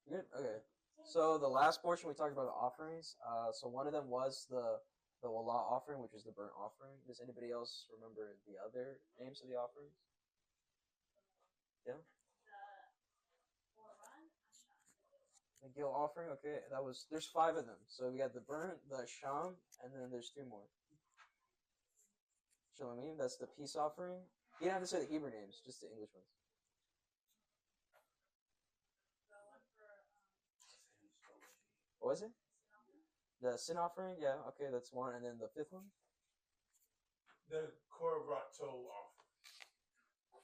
Good. Okay. So the last portion we talked about the offerings. So one of them was the Wallah offering, which is the burnt offering. Does anybody else remember the other names of the offerings? Yeah. The guilt offering. Okay, that was. There's five of them. So we got the burnt, the sham, and then there's three more. Shalomim. That's the peace offering. You don't have to say the Hebrew names, just the English ones. What was it? The sin offering. Yeah. Okay, that's one. And then the fifth one. The Korbato offering.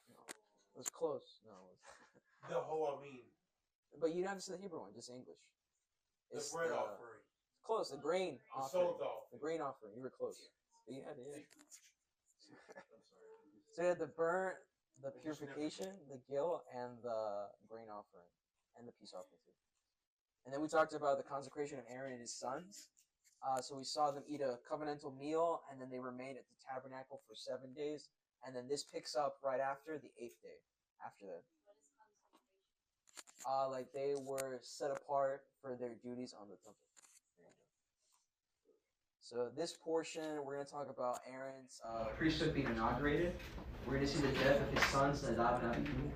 No, it was close. No. The Hoamim. But you don't have to say the Hebrew one, just English. The bread offering. Close. The grain offering. The grain offering. You were close. But you had it. So you had the burnt, the purification, the guilt, and the grain offering, and the peace offering too. And then we talked about the consecration of Aaron and his sons. So we saw them eat a covenantal meal, and then they remained at the tabernacle for 7 days. And then this picks up right after the 8th day. After that, like they were set apart for their duties on the temple. So this portion, we're going to talk about Aaron's priesthood being inaugurated. We're going to see the death of his sons, Nadab and Abihu.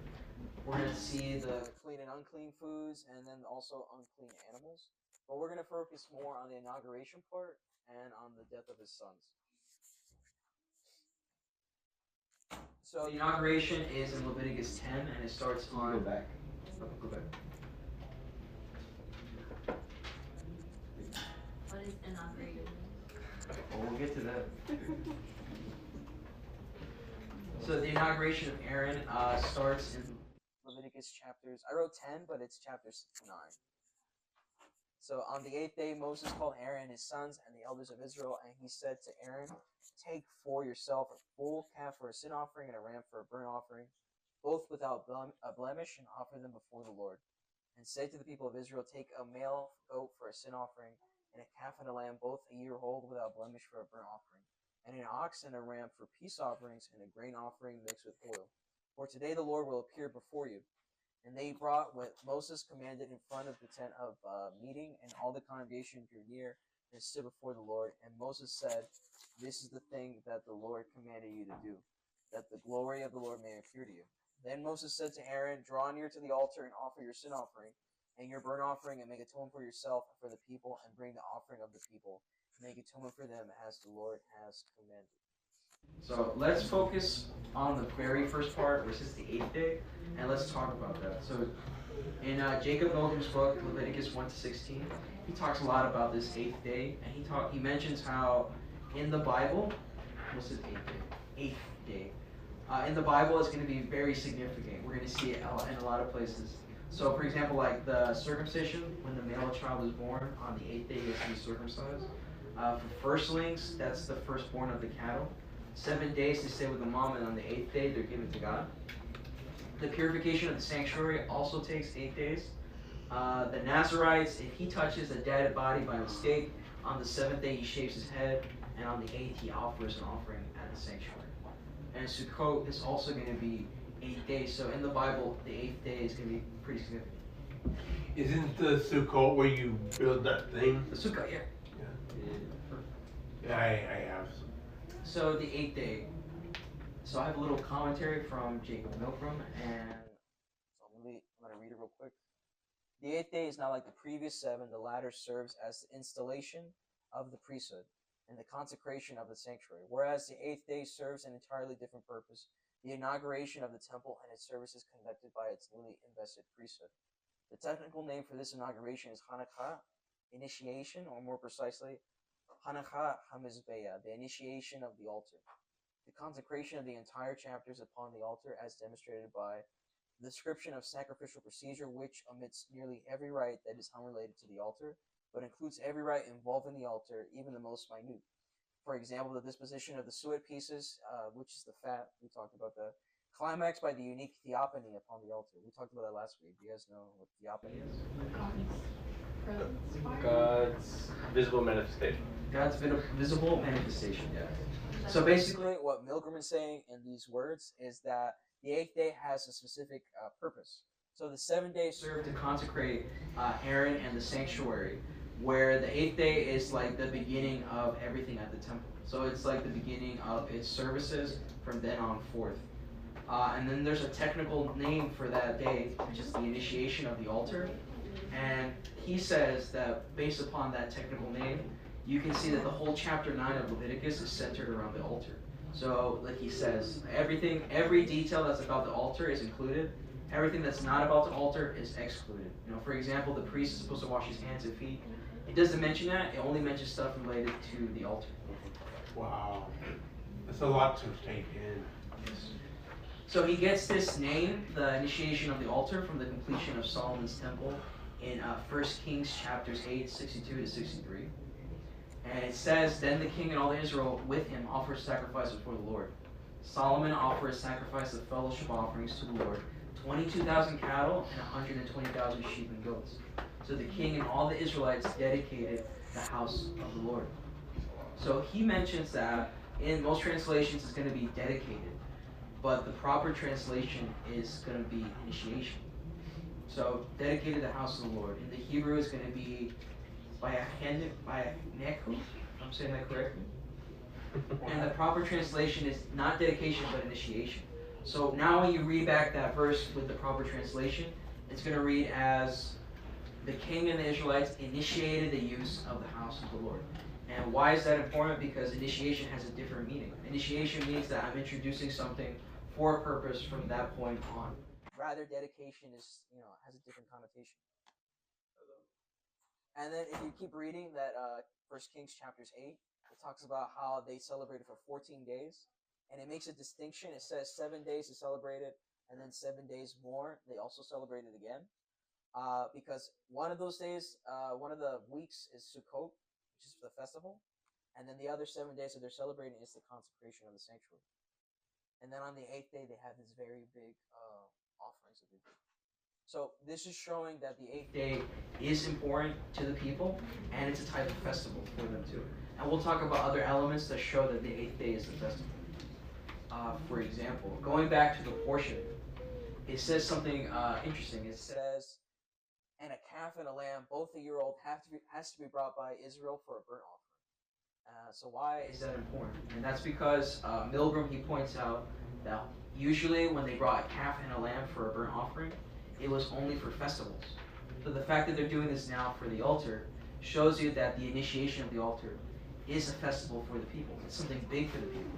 We're going to see the clean and unclean foods, and then also unclean animals. But we're going to focus more on the inauguration part and on the death of his sons. So the inauguration is in Leviticus 10, and it starts on... Go back. Go back. What is inauguration? Well, we'll get to that. So the inauguration of Aaron starts in Leviticus chapters. I wrote 10, but it's chapters 9. So on the 8th day, Moses called Aaron and his sons and the elders of Israel, and he said to Aaron, "Take for yourself a bull calf for a sin offering and a ram for a burnt offering, both without a blemish, and offer them before the Lord. And say to the people of Israel, take a male goat for a sin offering, and a calf and a lamb, both a year old, without blemish, for a burnt offering, and an ox and a ram for peace offerings, and a grain offering mixed with oil. For today the Lord will appear before you." And they brought what Moses commanded in front of the tent of meeting, and all the congregation drew near and stood before the Lord. And Moses said, "This is the thing that the Lord commanded you to do, that the glory of the Lord may appear to you." Then Moses said to Aaron, "Draw near to the altar and offer your sin offering and your burnt offering, and make atonement for yourself and for the people, and bring the offering of the people, and make atonement for them as the Lord has commanded." So let's focus on the very first part, which is the 8th day, and let's talk about that. So in Jacob Milgram's book, Leviticus 1-16, he talks a lot about this 8th day, and he mentions how in the Bible, what's it, 8th day? 8th day. In the Bible, it's going to be very significant. We're going to see it in a lot of places. So, for example, like the circumcision, when the male child is born, on the 8th day he has to be circumcised. For firstlings, that's the firstborn of the cattle. 7 days they stay with the mom, and on the 8th day they're given to God. The purification of the sanctuary also takes 8 days. The Nazarites, if he touches a dead body by mistake, on the 7th day he shaves his head, and on the 8th he offers an offering at the sanctuary. And Sukkot is also going to be 8 days. So in the Bible, the 8th day is going to be pretty significant. Isn't the Sukkot where you build that thing? The Sukkot, yeah. Yeah, I have some. So the 8th day. So I have a little commentary from Jacob Milgram, and so I'm going to read it real quick. The 8th day is not like the previous 7. The latter serves as the installation of the priesthood and the consecration of the sanctuary, whereas the 8th day serves an entirely different purpose, the inauguration of the temple and its services conducted by its newly invested priesthood. The technical name for this inauguration is Hanukkah, initiation, or more precisely, Hanukkah HaMizbeah, the initiation of the altar. The consecration of the entire chapters upon the altar, as demonstrated by the description of sacrificial procedure, which omits nearly every rite that is unrelated to the altar, but includes every rite involving the altar, even the most minute. For example, the disposition of the suet pieces, which is the fat, we talked about that, climaxed by the unique theophany upon the altar. We talked about that last week. Do you guys know what theophany is? God's visible manifestation. God's visible manifestation, yeah. So basically, what Milgram is saying in these words is that the 8th day has a specific purpose. So the 7 days serve to consecrate Aaron and the sanctuary, where the 8th day is like the beginning of everything at the temple. So it's like the beginning of its services from then on forth. And then there's a technical name for that day, which is the initiation of the altar. And he says that based upon that technical name, you can see that the whole chapter 9 of Leviticus is centered around the altar. So, like he says, every detail that's about the altar is included. Everything that's not about the altar is excluded. For example, the priest is supposed to wash his hands and feet. It doesn't mention that. It only mentions stuff related to the altar. Wow. That's a lot to take in. Yes. So he gets this name, the initiation of the altar, from the completion of Solomon's temple in 1 Kings chapters 8, 62 to 63. And it says, Then the king and all Israel with him offered sacrifice before the Lord. Solomon offered a sacrifice of fellowship offerings to the Lord, 22,000 cattle and 120,000 sheep and goats. So the king and all the Israelites dedicated the house of the Lord. So he mentions that in most translations it's going to be dedicated, but the proper translation is going to be initiation. So dedicated the house of the Lord. In the Hebrew it's going to be by neku, if I'm saying that correctly. And the proper translation is not dedication but initiation. So now when you read back that verse with the proper translation, it's going to read as the king and the Israelites initiated the use of the house of the Lord. And why is that important? Because initiation has a different meaning. Initiation means that I'm introducing something for a purpose from that point on. Rather, dedication is, has a different connotation. And then if you keep reading that 1 Kings chapters 8, it talks about how they celebrated for 14 days. And it makes a distinction. It says 7 days is celebrated, and then 7 days more, they also celebrated again. Because one of those days, one of the weeks is Sukkot, which is the festival. And then the other 7 days that they're celebrating is the consecration of the sanctuary. And then on the 8th day, they have this very big offerings that they do. So this is showing that the 8th day is important to the people, and it's a type of festival for them too. And we'll talk about other elements that show that the 8th day is the festival. For example, going back to the portion, it says something interesting. It says, and a calf and a lamb, both a year old, has to be brought by Israel for a burnt offering. So why is that important? And that's because Milgram, he points out that usually when they brought a calf and a lamb for a burnt offering, it was only for festivals. So the fact that they're doing this now for the altar shows you that the initiation of the altar is a festival for the people. It's something big for the people.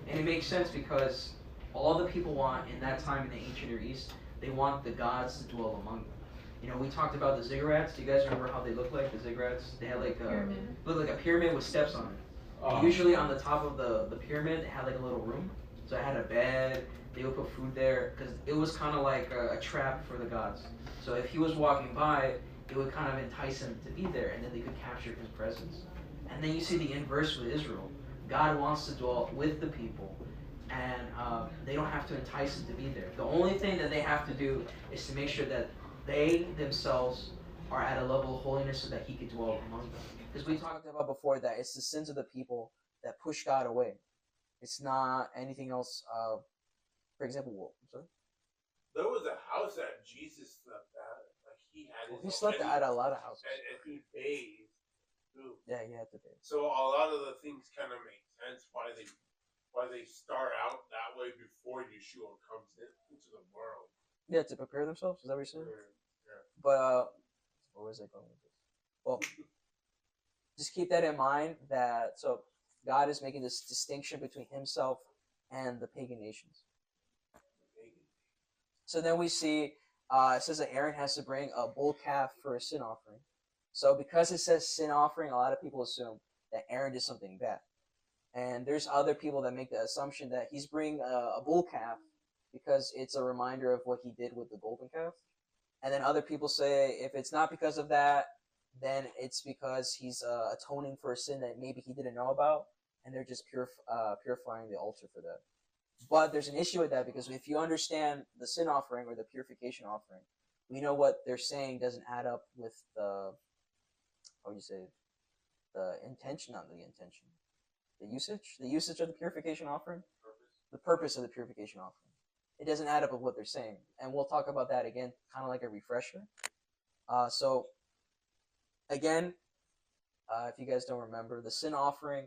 And it makes sense because all the people want in that time in the ancient Near East, they want the gods to dwell among them. We talked about the ziggurats. Do you guys remember how they look like, the ziggurats? They had like a pyramid with steps on it. Usually on the top of the pyramid, it had like a little room. So it had a bed. They would put food there because it was kind of like a trap for the gods. So if he was walking by, it would kind of entice him to be there, and then they could capture his presence. And then you see the inverse with Israel. God wants to dwell with the people, and they don't have to entice him to be there. The only thing that they have to do is to make sure that they themselves are at a level of holiness so that he can dwell among them. Because we talked about before that it's the sins of the people that push God away. It's not anything else. For example, sorry? There was a house that Jesus slept at. Like he had his He slept at a lot of houses. And he bathed too. Yeah, he had to bathe. So a lot of the things kind of make sense why they start out that way before Yeshua comes into the world. Yeah, to prepare themselves. Is that what you're saying? Yeah. But where was I going with this? Well, just keep that in mind. That so God is making this distinction between Himself and the pagan nations. So then we see it says that Aaron has to bring a bull calf for a sin offering. So because it says sin offering, a lot of people assume that Aaron did something bad. And there's other people that make the assumption that he's bringing a bull calf because it's a reminder of what he did with the golden calf. And then other people say if it's not because of that, then it's because he's atoning for a sin that maybe he didn't know about, and they're just purifying the altar for that. But there's an issue with that because if you understand the sin offering or the purification offering, we know what they're saying doesn't add up with the, the intention, not the intention, the usage of the purification offering, the purpose of the purification offering. it doesn't add up with what they're saying. And we'll talk about that again, kind of like a refresher. So again, if you guys don't remember, the sin offering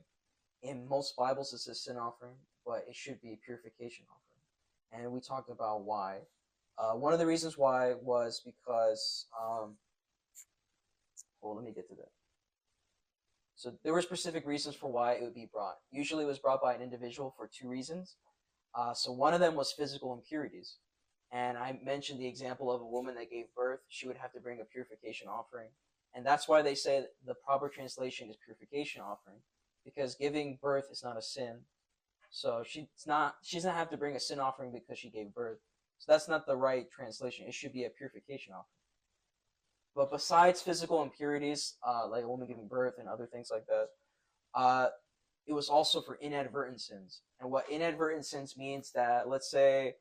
in most Bibles it says sin offering, but it should be a purification offering. And we talked about why. One of the reasons why was because, well, let me get to that. So there were specific reasons for why it would be brought. Usually it was brought by an individual for two reasons. So one of them was physical impurities. And I mentioned the example of a woman that gave birth. She would have to bring a purification offering. And that's why they say the proper translation is purification offering, because giving birth is not a sin. So she doesn't have to bring a sin offering because she gave birth. So that's not the right translation. It should be a purification offering. But besides physical impurities, like a woman giving birth and other things like that, it was also for inadvertent sins. And what inadvertent sins means that, let's say,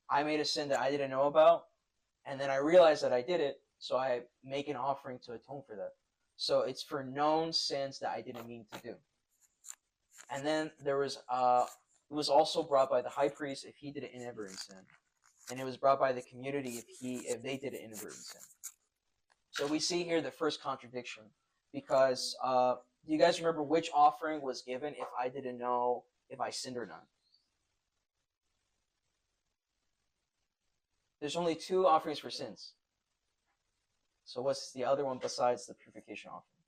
I made a sin that I didn't know about, and then I realized that I did it, so I make an offering to atone for that. So it's for known sins that I didn't mean to do. And then there was, it was also brought by the high priest if he did an inadvertent sin, and it was brought by the community if they did an inadvertent sin. So we see here the first contradiction, because do you guys remember which offering was given if I didn't know if I sinned or not? There's only two offerings for sins. So what's the other one besides the purification offering?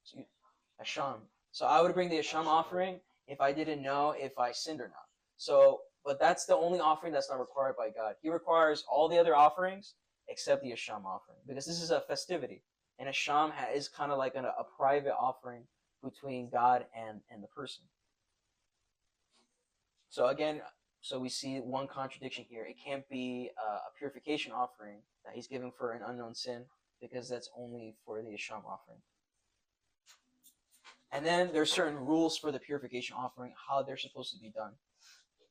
So Asham. So I would bring the Asham offering if I didn't know if I sinned or not. So, but that's the only offering that's not required by God. He requires all the other offerings except the Asham offering, because this is a festivity. And Asham is kind of like a private offering between God and the person. So again, so we see one contradiction here. It can't be a purification offering that he's giving for an unknown sin, because that's only for the Asham offering. And then there's certain rules for the purification offering, how they're supposed to be done.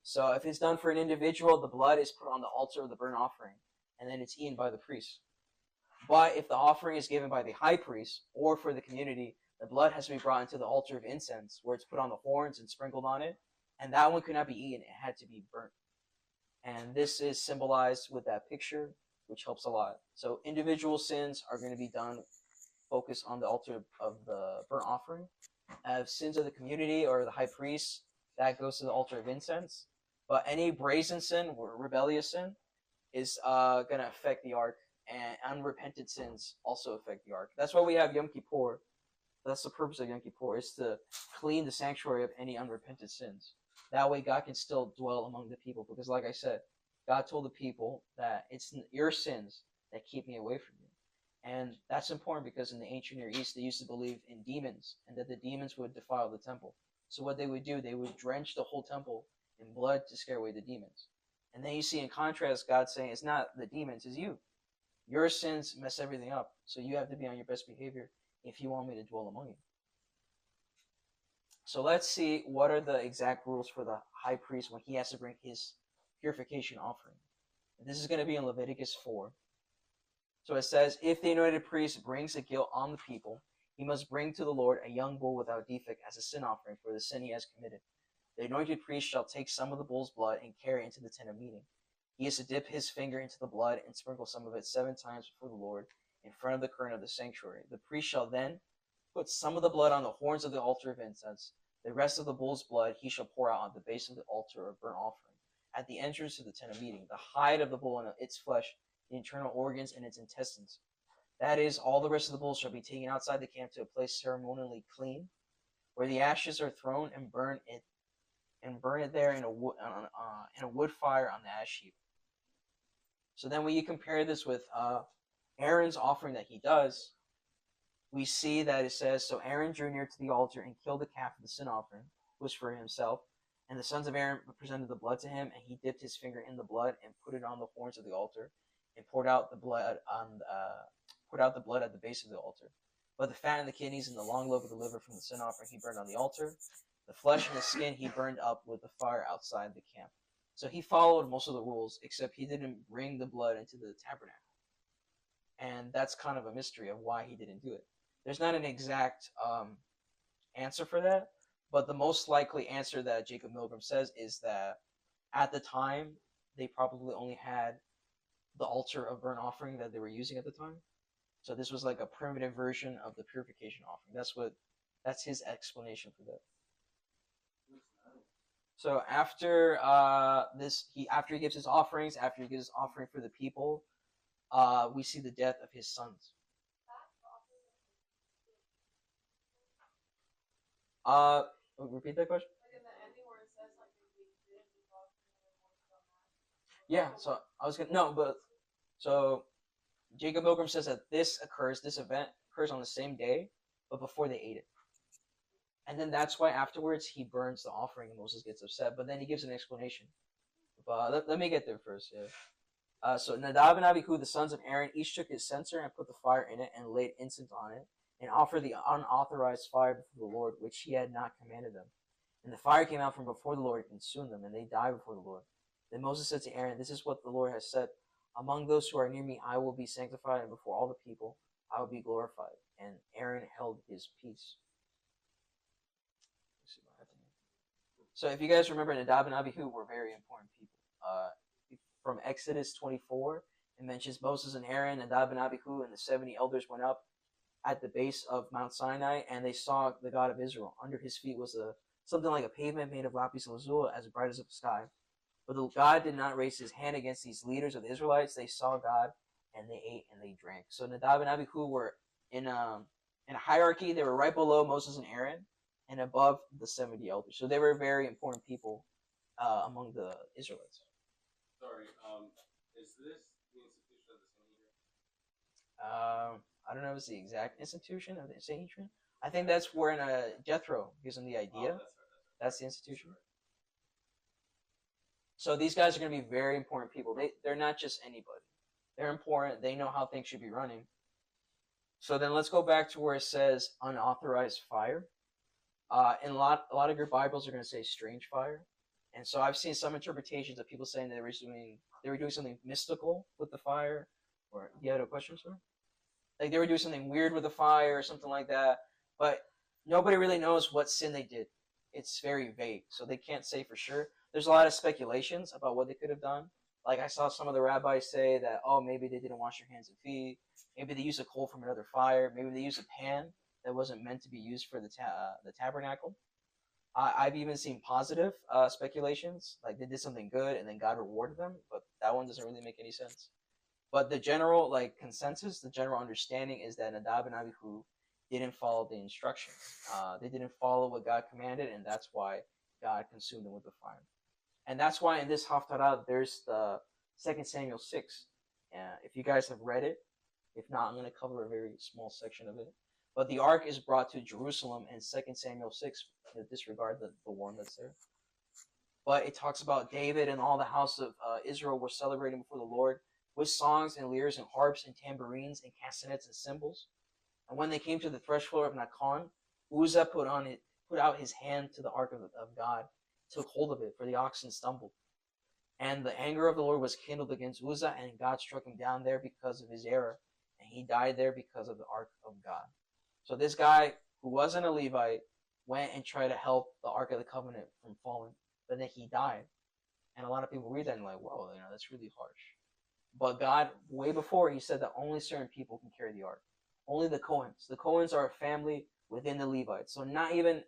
So if it's done for an individual, the blood is put on the altar of the burnt offering, and then it's eaten by the priest. But if the offering is given by the high priest or for the community, the blood has to be brought into the altar of incense, where it's put on the horns and sprinkled on it, and that one could not be eaten. It had to be burnt. And this is symbolized with that picture, which helps a lot. So individual sins are going to be done, focused on the altar of the burnt offering. Sins of the community or the high priest, that goes to the altar of incense. But any brazen sin or rebellious sin is going to affect the ark, and unrepented sins also affect the ark. That's why we have Yom Kippur. That's the purpose of Yom Kippur, is to clean the sanctuary of any unrepented sins. That way God can still dwell among the people, because like I said, God told the people that it's your sins that keep me away from you. And that's important because in the ancient Near East, they used to believe in demons, and that the demons would defile the temple. So what they would do, they would drench the whole temple in blood to scare away the demons. And then you see in contrast, God saying it's not the demons, it's you. Your sins mess everything up, so you have to be on your best behavior if you want me to dwell among you. So let's see what are the exact rules for the high priest when he has to bring his purification offering. And this is going to be in Leviticus 4. So it says, if the anointed priest brings a guilt on the people, he must bring to the Lord a young bull without defect as a sin offering for the sin he has committed. The anointed priest shall take some of the bull's blood and carry it into the tent of meeting. He is to dip his finger into the blood and sprinkle some of it 7 times before the Lord in front of the curtain of the sanctuary. The priest shall then put some of the blood on the horns of the altar of incense. The rest of the bull's blood he shall pour out on the base of the altar of burnt offering, at the entrance to the tent of meeting, the hide of the bull and its flesh, the internal organs and its intestines. That is, all the rest of the bulls shall be taken outside the camp to a place ceremonially clean, where the ashes are thrown, and burn it there in a wood fire on the ash heap. So then when you compare this with Aaron's offering that he does, we see that it says, so Aaron drew near to the altar and killed the calf of the sin offering, which was for himself. And the sons of Aaron presented the blood to him, and he dipped his finger in the blood and put it on the horns of the altar, and poured out the blood at the base of the altar. But the fat and the kidneys and the long lobe of the liver from the sin offering he burned on the altar. The flesh and the skin he burned up with the fire outside the camp. So he followed most of the rules, except he didn't bring the blood into the tabernacle. And that's kind of a mystery of why he didn't do it. There's not an exact answer for that, but the most likely answer that Jacob Milgram says is that at the time, they probably only had the altar of burnt offering that they were using at the time. So this was like a primitive version of the purification offering. That's his explanation for that. So after after he gives his offerings, after he gives his offering for the people, we see the death of his sons. Repeat that question. Yeah. So I was gonna no, but so Jacob Milgram says that this event occurs on the same day, but before they ate it. And then that's why afterwards he burns the offering and Moses gets upset. But then he gives an explanation. But let me get there first. Yeah. So Nadab and Abihu, the sons of Aaron, each took his censer and put the fire in it and laid incense on it and offered the unauthorized fire before the Lord, which he had not commanded them. And the fire came out from before the Lord and consumed them, and they died before the Lord. Then Moses said to Aaron, "This is what the Lord has said. Among those who are near me, I will be sanctified, and before all the people, I will be glorified." And Aaron held his peace. So if you guys remember, Nadab and Abihu were very important people. From Exodus 24, it mentions Moses and Aaron, Nadab and Abihu, and the 70 elders went up at the base of Mount Sinai, and they saw the God of Israel. Under his feet was something like a pavement made of lapis lazuli, as bright as the sky. But God did not raise his hand against these leaders of the Israelites. They saw God, and they ate and they drank. So Nadab and Abihu were in a hierarchy. They were right below Moses and Aaron, and above the 70 elders. So they were very important people among the Israelites. Sorry, is this the institution of the Sanhedrin? I don't know if it's the exact institution of the Sanhedrin. I think that's where Jethro gives them the idea. Oh, that's the institution. So these guys are going to be very important people. They're not just anybody. They're important. They know how things should be running. So then let's go back to where it says unauthorized fire. In a lot of your Bibles are going to say strange fire. And so I've seen some interpretations of people saying they were doing something mystical with the fire. Or you had a question, sir? Like they were doing something weird with the fire or something like that. But nobody really knows what sin they did. It's very vague, so they can't say for sure. There's a lot of speculations about what they could have done. Like I saw some of the rabbis say that, oh, maybe they didn't wash their hands and feet. Maybe they used a coal from another fire. Maybe they used a pan that wasn't meant to be used for the tabernacle. I've even seen positive speculations, like they did something good and then God rewarded them, but that one doesn't really make any sense. But the general consensus, the general understanding is that Nadab and Abihu didn't follow the instructions. They didn't follow what God commanded, and that's why God consumed them with the fire. And that's why in this Haftarah, there's the 2 Samuel 6. If you guys have read it, if not, I'm going to cover a very small section of it. But the ark is brought to Jerusalem in 2 Samuel 6. Disregard the one that's there. But it talks about David and all the house of Israel were celebrating before the Lord with songs and lyres and harps and tambourines and castanets and cymbals. And when they came to the threshfloor of Nakon, Uzzah put out his hand to the ark of God, took hold of it, for the oxen stumbled. And the anger of the Lord was kindled against Uzzah, and God struck him down there because of his error, and he died there because of the ark of God. So this guy, who wasn't a Levite, went and tried to help the Ark of the Covenant from falling, but then he died. And a lot of people read that and like, whoa, that's really harsh. But God, way before, he said that only certain people can carry the ark. Only the Cohens. The Cohens are a family within the Levites. So not even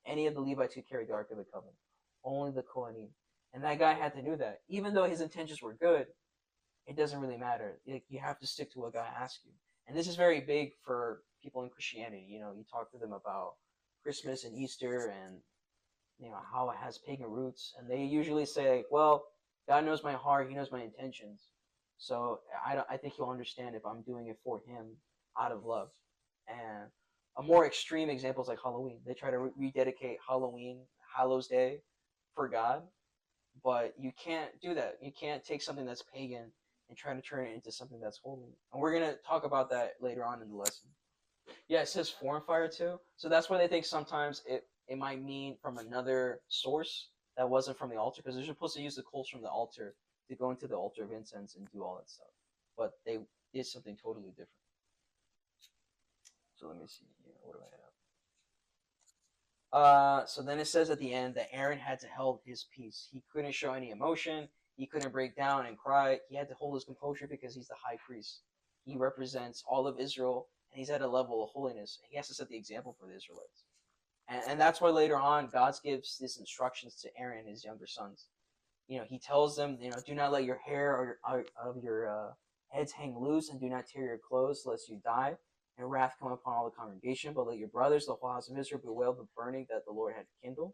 any of the Levites could carry the Ark of the Covenant. Only the Kohanim. And that guy had to do that. Even though his intentions were good, it doesn't really matter. You have to stick to what God asks you. And this is very big for people in Christianity. You talk to them about Christmas and Easter and, how it has pagan roots. And they usually say, well, God knows my heart. He knows my intentions. So I think he'll understand if I'm doing it for him out of love. And a more extreme example is like Halloween. They try to rededicate Halloween, Hallows Day, for God. But you can't do that. You can't take something that's pagan and try to turn it into something that's holy. And we're going to talk about that later on in the lesson. Yeah, it says foreign fire too. So that's why they think sometimes it might mean from another source that wasn't from the altar, because they're supposed to use the coals from the altar to go into the altar of incense and do all that stuff. But they did something totally different. So let me see here. What do So then it says at the end that Aaron had to hold his peace. He couldn't show any emotion. He couldn't break down and cry. He had to hold his composure because he's the high priest. He represents all of Israel, and he's at a level of holiness. He has to set the example for the Israelites. And that's why later on, God gives these instructions to Aaron and his younger sons. He tells them, do not let your hair of your heads hang loose, and do not tear your clothes lest you die, and wrath come upon all the congregation. But let your brothers, the whole house of Israel, bewail the burning that the Lord had kindled.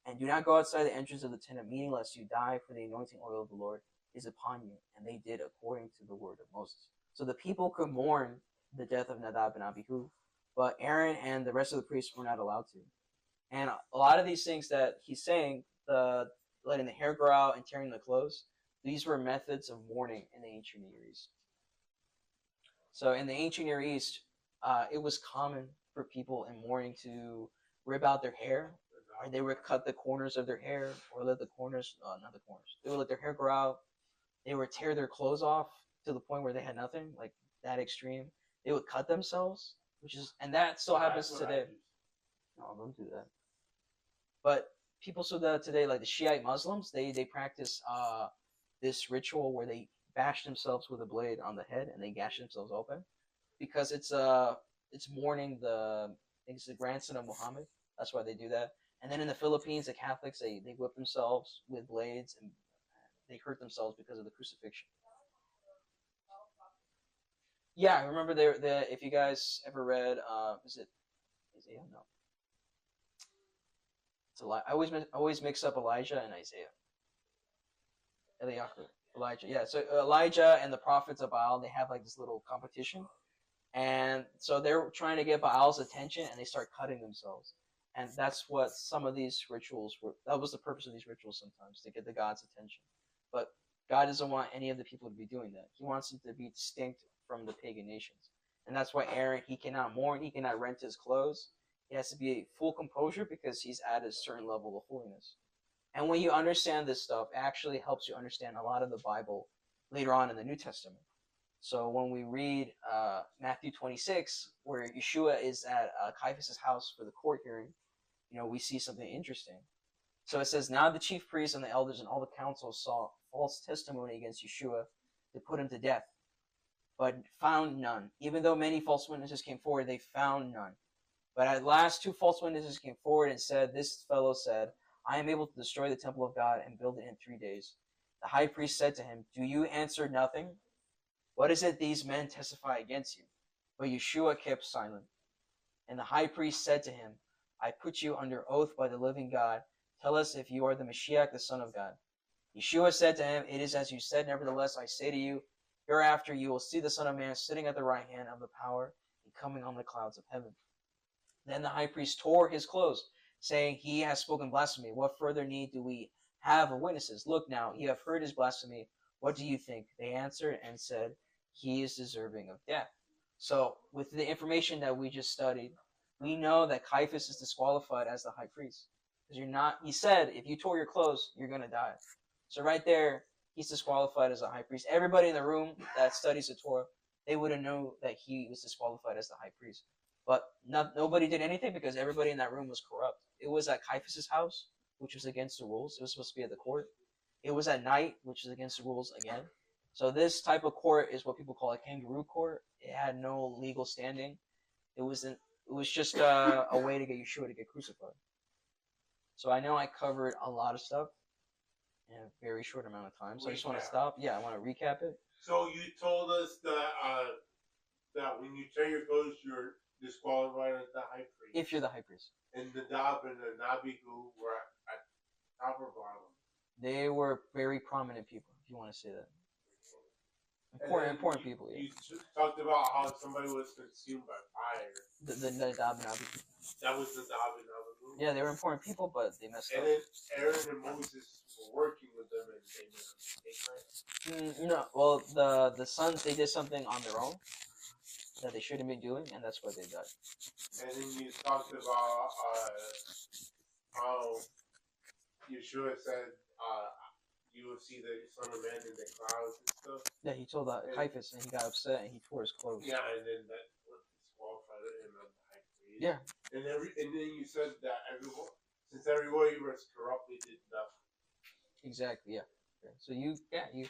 And do not go outside the entrance of the tent of meeting, lest you die, for the anointing oil of the Lord is upon you. And they did according to the word of Moses. So the people could mourn the death of Nadab and Abihu, but Aaron and the rest of the priests were not allowed to. And a lot of these things that he's saying, the letting the hair grow out and tearing the clothes, these were methods of mourning in the ancient Near East. So in the ancient Near East, it was common for people in mourning to rip out their hair, or they would cut the corners of their hair, or let the corners, not the corners, they would let their hair grow out. They would tear their clothes off to the point where they had nothing, like that extreme. They would cut themselves, and that still happens today. No, don't do that. But people still do that today, like the Shiite Muslims, they practice this ritual where they bash themselves with a blade on the head and they gash themselves open because it's mourning I think it's the grandson of Muhammad. That's why they do that. And then in the Philippines, the Catholics they whip themselves with blades and they hurt themselves because of the crucifixion. Yeah, I remember if you guys ever read is it Isaiah? No. I always mix up Elijah and Isaiah. Elijah. Yeah, so Elijah and the prophets of Baal, they have like this little competition. And so they're trying to get Baal's attention and they start cutting themselves. And that's what some of these rituals were. That was the purpose of these rituals sometimes, to get the God's attention. But God doesn't want any of the people to be doing that. He wants them to be distinct from the pagan nations. And that's why Aaron, he cannot mourn, he cannot rent his clothes. He has to be a full composure because he's at a certain level of holiness. And when you understand this stuff, it actually helps you understand a lot of the Bible later on in the New Testament. So when we read Matthew 26, where Yeshua is at Caiaphas' house for the court hearing, we see something interesting. So it says, now the chief priests and the elders and all the council saw false testimony against Yeshua to put him to death, but found none. Even though many false witnesses came forward, they found none. But at last 2 false witnesses came forward and said, this fellow said, I am able to destroy the temple of God and build it in 3 days. The high priest said to him, do you answer nothing? What is it these men testify against you? But Yeshua kept silent. And the high priest said to him, I put you under oath by the living God. Tell us if you are the Mashiach, the Son of God. Yeshua said to him, it is as you said, nevertheless I say to you, hereafter you will see the Son of Man sitting at the right hand of the power and coming on the clouds of heaven. Then the high priest tore his clothes, saying, he has spoken blasphemy. What further need do we have of witnesses? Look now, you have heard his blasphemy. What do you think? They answered and said, he is deserving of death. So with the information that we just studied, we know that Caiaphas is disqualified as the high priest. Because he said, if you tore your clothes, you're going to die. So right there, he's disqualified as a high priest. Everybody in the room that studies the Torah, they wouldn't know that he was disqualified as the high priest. But nobody did anything because everybody in that room was corrupt. It was at Caiaphas' house, which was against the rules. It was supposed to be at the court. It was at night, which is against the rules again. So this type of court is what people call a kangaroo court. It had no legal standing. It was just a way to get Yeshua to get crucified. So I know I covered a lot of stuff in a very short amount of time. So I just want to stop. Yeah, I want to recap it. So you told us that when you tear your clothes, you're disqualified as the high priest. If you're the high priest. And Nadab and the Abihu were at top or bottom? They were very prominent people, if you want to say that. Important people, yeah. You talked about how somebody was consumed by fire. The Nadab and Abihu. That was Nadab and Abihu? Yeah, they were important people, but they messed up. And then Aaron and Moses were working with them and they made a mistake, right? No, well, the sons, they did something on their own that they shouldn't be doing, and that's why they died. And then you talked about how Yeshua said you will see the Son of Man in the clouds and stuff. Yeah, he told Caiaphas, and he got upset, and he tore his clothes. Yeah, and then that disqualified him as the high Yeah, And then you said that since everybody was corrupt, they did nothing. exactly. Yeah. Okay. So you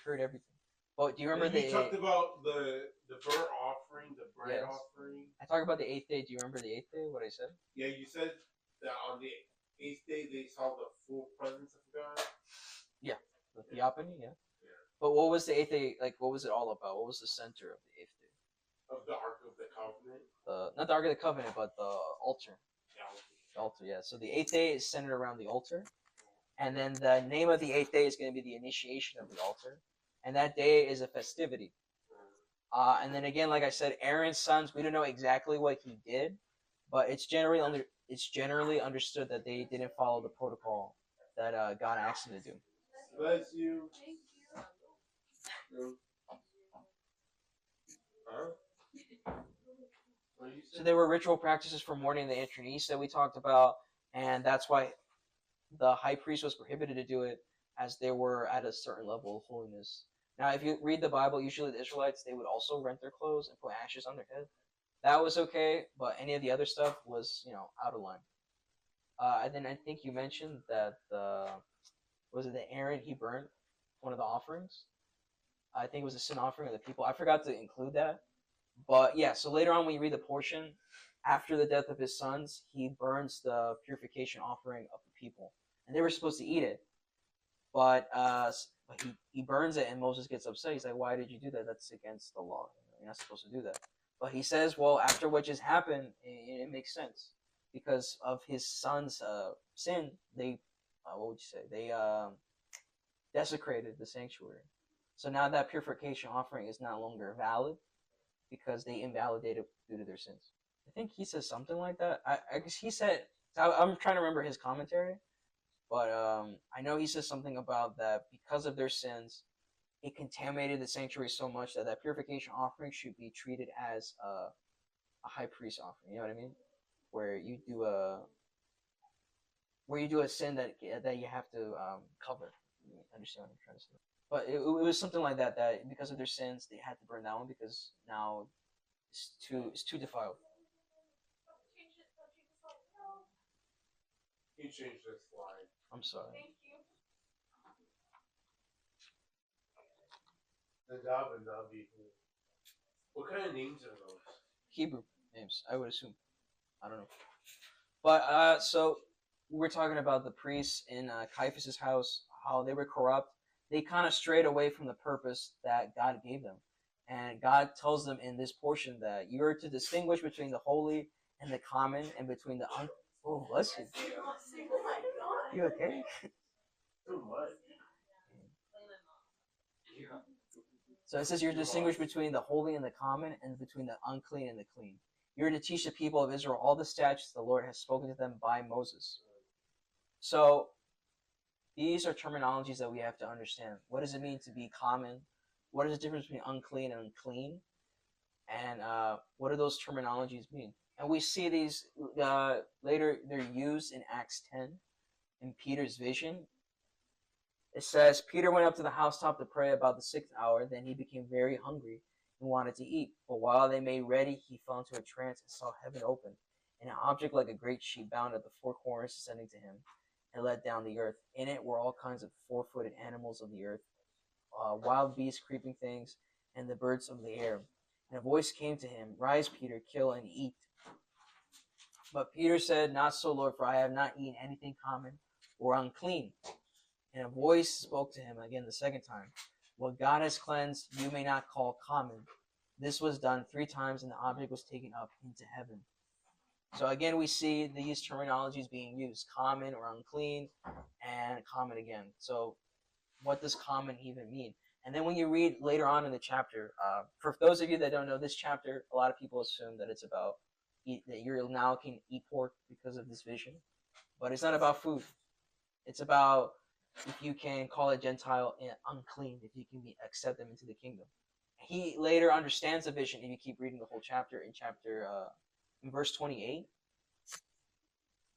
heard everything. But do you remember And you talked the? about the burnt offering, the bread Yes. offering. I talked about the 8th day. Do you remember the 8th day? What I said? Yeah, you said that on the eighth day they saw the full presence of God. Yeah. The theophany. Yeah. Yeah. But what was the 8th day like? What was it all about? What was the center of the 8th day? Of the Ark of the Covenant. Not the Ark of the Covenant, but the altar. Yeah. The altar. Yeah. So the 8th day is centered around the altar, and then the name of the 8th day is going to be the initiation of the altar, and that day is a festivity. And then again, like I said, Aaron's sons, we don't know exactly what he did, but it's generally understood that they didn't follow the protocol that God asked them to do. Bless you. Huh? So there were ritual practices for mourning the internese that we talked about, and that's why the high priest was prohibited to do it, as they were at a certain level of holiness. Now, if you read the Bible, usually the Israelites, they would also rent their clothes and put ashes on their head. That was okay, but any of the other stuff was, out of line. And then I think you mentioned that was it that Aaron, he burned one of the offerings? I think it was a sin offering of the people. I forgot to include that. But yeah, so later on when you read the portion, after the death of his sons, he burns the purification offering of the people. And they were supposed to eat it. But he burns it, and Moses gets upset. He's like, "Why did you do that? That's against the law. You're not supposed to do that." But he says, "Well, after what just happened, it makes sense because of his son's sin. They, what would you say? They desecrated the sanctuary. So now that purification offering is no longer valid because they invalidated due to their sins." I think he says something like that. I guess he said. I'm trying to remember his commentary. But I know he says something about that because of their sins, it contaminated the sanctuary so much that that purification offering should be treated as a high priest offering. You know what I mean? Where you do a sin that you have to cover. You understand what I'm trying to say? But it was something like that. That because of their sins, they had to burn that one because now it's too defiled. He changed the slide. I'm sorry. The Dab and Nabi. What kind of names are those? Hebrew names, I would assume. I don't know. But so we're talking about the priests in Caiaphas's house, how they were corrupt. They kind of strayed away from the purpose that God gave them. And God tells them in this portion that you're to distinguish between the holy and the common and between the oh, bless you. You okay? Too much. So it says you're to distinguish between the holy and the common and between the unclean and the clean. You're to teach the people of Israel all the statutes the Lord has spoken to them by Moses. So these are terminologies that we have to understand. What does it mean to be common? What is the difference between unclean and unclean? And what do those terminologies mean? And we see these later, they're used in Acts 10 in Peter's vision. It says, Peter went up to the housetop to pray about the 6th hour. Then he became very hungry and wanted to eat. But while they made ready, he fell into a trance and saw heaven open, and an object like a great sheet bound at the four corners descending to him and let down the earth. In it were all kinds of four-footed animals of the earth, wild beasts, creeping things, and the birds of the air. And a voice came to him, "Rise, Peter, kill and eat." But Peter said, "Not so, Lord, for I have not eaten anything common or unclean." And a voice spoke to him again the second time, "What God has cleansed, you may not call common." This was done 3 times, and the object was taken up into heaven. So again, we see these terminologies being used, common or unclean, and common again. So what does common even mean? And then when you read later on in the chapter, for those of you that don't know this chapter, a lot of people assume that it's about that you now can eat pork because of this vision. But it's not about food. It's about if you can call a Gentile unclean, if you can accept them into the kingdom. He later understands the vision if you keep reading the whole chapter. In verse 28,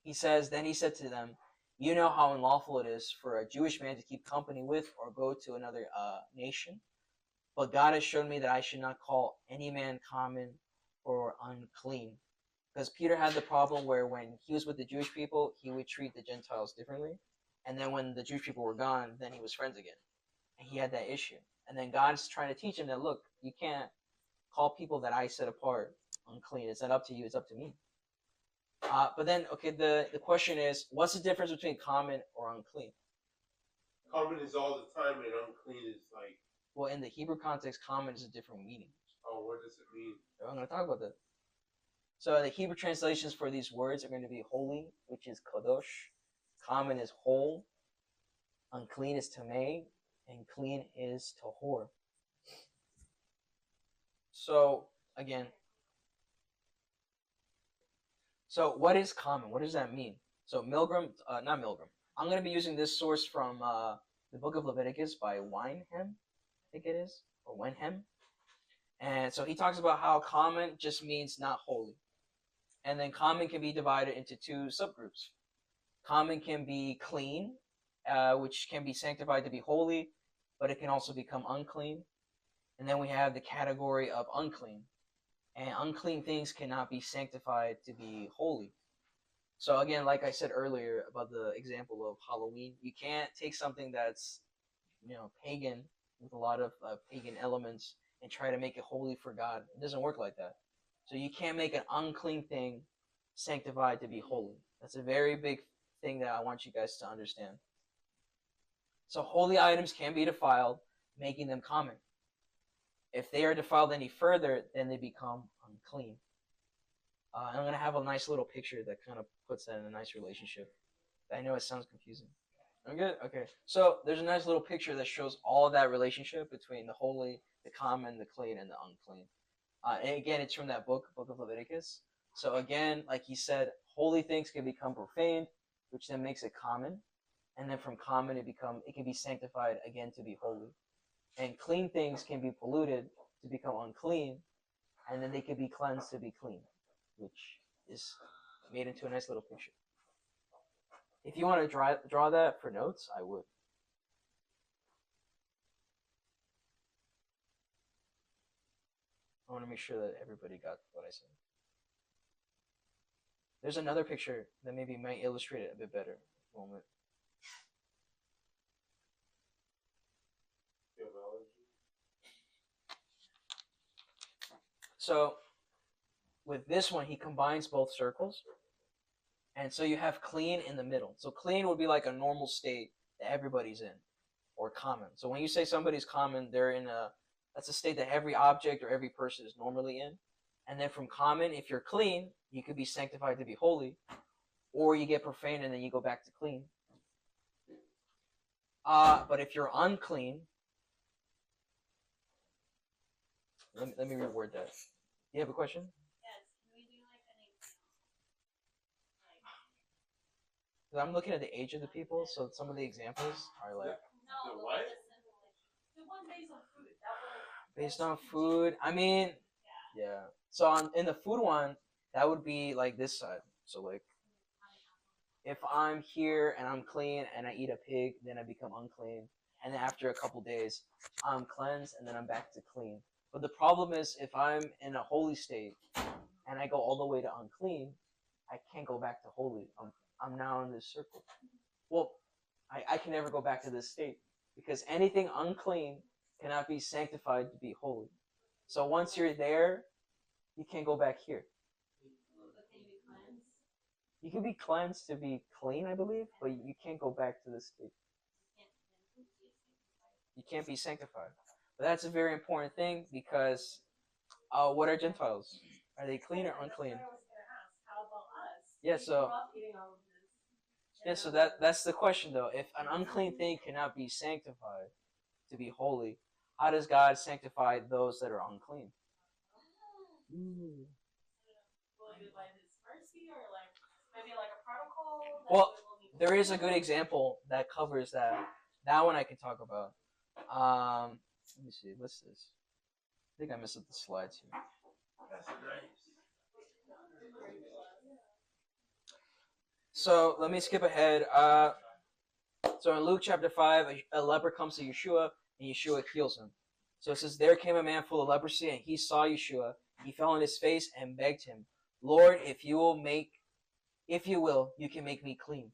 he says, "Then he said to them, you know how unlawful it is for a Jewish man to keep company with or go to another nation. But God has shown me that I should not call any man common or unclean." because Peter had the problem where when he was with the Jewish people, he would treat the Gentiles differently, and then when the Jewish people were gone, then he was friends again, and he had that issue. And then God's trying to teach him that, look, you can't call people that I set apart unclean. It's not up to you; it's up to me. But then, okay, the question is, what's the difference between common or unclean? Common is all the time, and unclean is like. Well, in the Hebrew context, common is a different meaning. Oh, what does it mean? I'm going to talk about that. So the Hebrew translations for these words are going to be holy, which is kadosh. Common is whole. Unclean is tamei, and clean is tahor. So again, so what is common? What does that mean? So Milgram, not Milgram. I'm going to be using this source from the book of Leviticus by Weinhem, I think it is, or Wenhem. And so he talks about how common just means not holy. And then common can be divided into two subgroups. Common can be clean, which can be sanctified to be holy, but it can also become unclean. And then we have the category of unclean. And unclean things cannot be sanctified to be holy. So again, like I said earlier about the example of Halloween, you can't take something that's, pagan with a lot of pagan elements and try to make it holy for God. It doesn't work like that. So you can't make an unclean thing sanctified to be holy. That's a very big thing that I want you guys to understand. So holy items can be defiled, making them common. If they are defiled any further, then they become unclean. I'm going to have a nice little picture that kind of puts that in a nice relationship. I know it sounds confusing. I'm good? Okay. So there's a nice little picture that shows all of that relationship between the holy, the common, the clean, and the unclean. And again, it's from that book of Leviticus. So again, like he said, holy things can become profaned, which then makes it common. And then from common, it can be sanctified again to be holy. And clean things can be polluted to become unclean, and then they can be cleansed to be clean, which is made into a nice little picture. If you want to draw that for notes, I would. I want to make sure that everybody got what I said. There's another picture that maybe might illustrate it a bit better. Moment. So with this one, he combines both circles. And so you have clean in the middle. So clean would be like a normal state that everybody's in, or common. So when you say somebody's common, that's a state that every object or every person is normally in. And then from common, if you're clean, you could be sanctified to be holy, or you get profane and then you go back to clean. But if you're unclean, let me reword that. You have a question? I'm looking at the age of the people, so some of the examples are like. The what? The one based on food. Based on food, I mean, yeah. So in the food one, that would be like this side. So like, if I'm here and I'm clean and I eat a pig, then I become unclean, and then after a couple days, I'm cleansed and then I'm back to clean. But the problem is, if I'm in a holy state and I go all the way to unclean, I can't go back to holy. I'm now in this circle. Well, I can never go back to this state because anything unclean cannot be sanctified to be holy. So once you're there, you can't go back here. You can be cleansed to be clean, I believe, but you can't go back to this state. You can't be sanctified. But that's a very important thing because what are Gentiles? Are they clean or unclean? Yeah, so that's the question though. If an unclean thing cannot be sanctified to be holy, how does God sanctify those that are unclean? Well, there is a good example that covers that. That one I can talk about. Let me see. What's this? I think I messed up the slides here. That's nice. So let me skip ahead. So in Luke chapter 5, a leper comes to Yeshua, and Yeshua heals him. So it says, there came a man full of leprosy, and he saw Yeshua. He fell on his face and begged him, Lord, if you will, you can make me clean.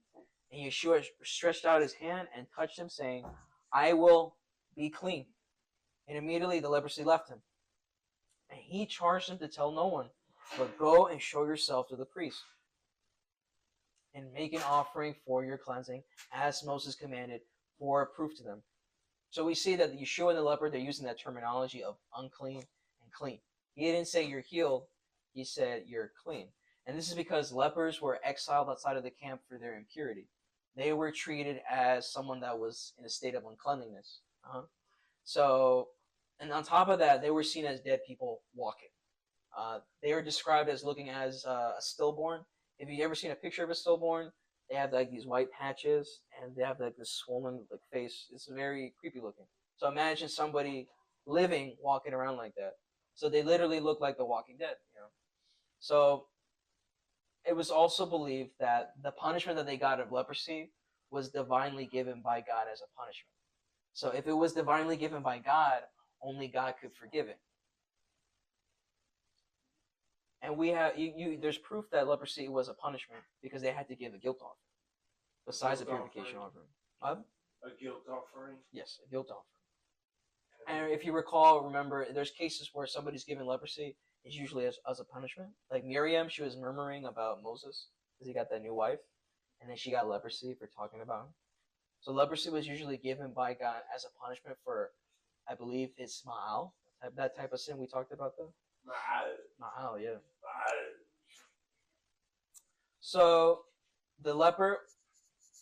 And Yeshua stretched out his hand and touched him, saying, I will be clean. And immediately the leprosy left him. And he charged him to tell no one, but go and show yourself to the priest, and make an offering for your cleansing, as Moses commanded, for a proof to them. So we see that Yeshua and the leper, they're using that terminology of unclean and clean. He didn't say you're healed, he said you're clean. And this is because lepers were exiled outside of the camp for their impurity. They were treated as someone that was in a state of uncleanliness. So, and on top of that, they were seen as dead people walking. They are described as looking as a stillborn. If you've ever seen a picture of a stillborn, they have like these white patches and they have like this swollen like face. It's very creepy looking. So imagine somebody living walking around like that. So they literally look like the Walking Dead. So it was also believed that the punishment that they got of leprosy was divinely given by God as a punishment. So if it was divinely given by God, only God could forgive it. And we have there's proof that leprosy was a punishment because they had to give a guilt offering besides the purification offering. A guilt offering? Yes, a guilt offering. And if you remember, there's cases where somebody's given leprosy, it's usually as a punishment. Like Miriam, she was murmuring about Moses because he got that new wife, and then she got leprosy for talking about him. So leprosy was usually given by God as a punishment for, I believe, it's Ma'al, that type of sin we talked about though. Ma'al, yeah. So the leper,